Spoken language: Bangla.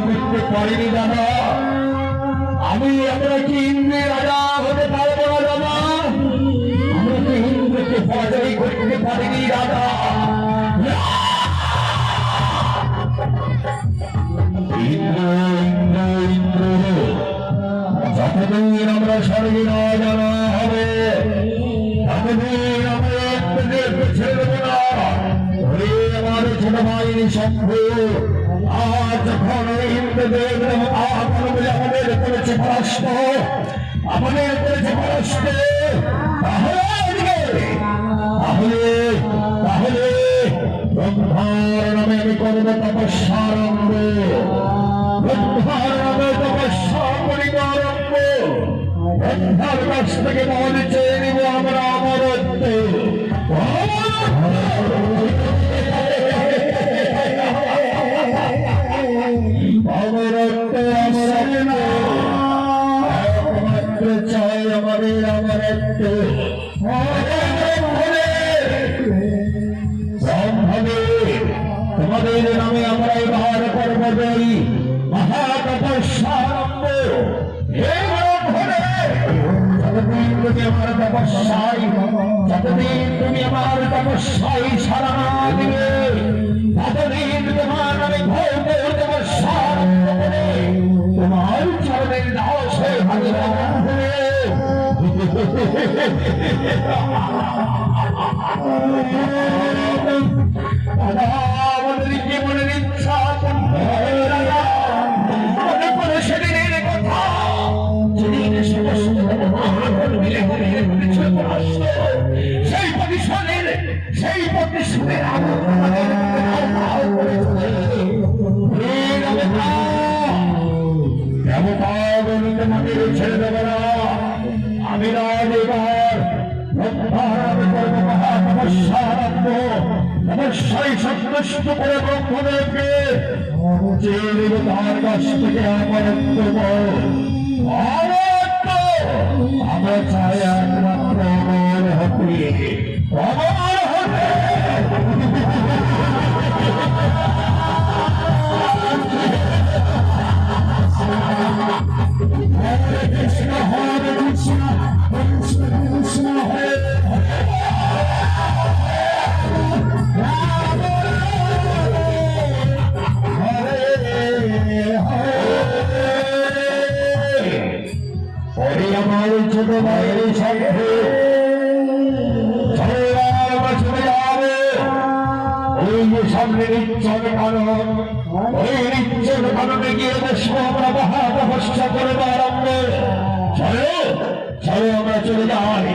করতে পারিনি দাদা, আমি আমরা কি ইন্দ্রের রাজা হতে পারবো না দাদা, আমরা কি ইন্দ্রকে পরাজয় করতে পারিনি দাদা। ইন্দ্র ইন্দ্র ইন্দ্র যতদিন আমরা স্বর্গে না জানা হবে ততদিন আমরা ইন্দ্রদেরকে ছেড়ে দেবো না। ওরে আমার ছোট ভাই শম্ভ, আজ যখন ইন্দ্রদেব আমাদের করেছে পরাস্ত, আমাদের করেছে পরাস্ত, তাহলে তাহলে ব্রহ্মার নামে আমি করবো তপস্যারম্ভ, ব্রহ্মার নামে তপস্যা করিব আরম্ভ, ব্রহ্মার কাছ থেকে মন চেয়ে নিব আমরা অমরত্ব। অমরত্ব একমাত্র চাই আমাদের অমরত্ব। তোমাদের নামে আমরা এবার করব জয়ী মহাতপস্যারম্ভ। যতদিন তুমি আমার তপস্যায়, যতদিন তুমি আমার তপস্যায় সারা না দিবে, ততদিন তোমার নামে ভয় করে তপস্যারম্ভ করে তোমার চরণের দাস হয়ে হাজির হবে। আমাদের জীবনের ইচ্ছা মনে করে সেদিনের কথা, যেদিন সেই প্রতিশোধের তোমাদের ছেড়ে দেবে না। আমি রাজ এবার মহাতপস্যারম্ভ তপস্যায় সন্তুষ্ট করে ব্রহ্মদেবকে চেয়ে নেব তার কাছ থেকে অমরত্ব। আমরা চাই একমাত্র অমর হতে, অমর হতে। হরে কৃষ্ণ হরে কৃষ্ণ কৃষ্ণ কৃষ্ণ হরে হরে। আমার ছোট ভাইয়ের সাথে চলে যাবে ওই যে সামনে নিচ্ছন কারণ, ওই নিচ্ছন কারণে গিয়ে বসবো আমরা মহাতপস্যা করে আরম্ভ। চলো চলো আমরা চলে যাই।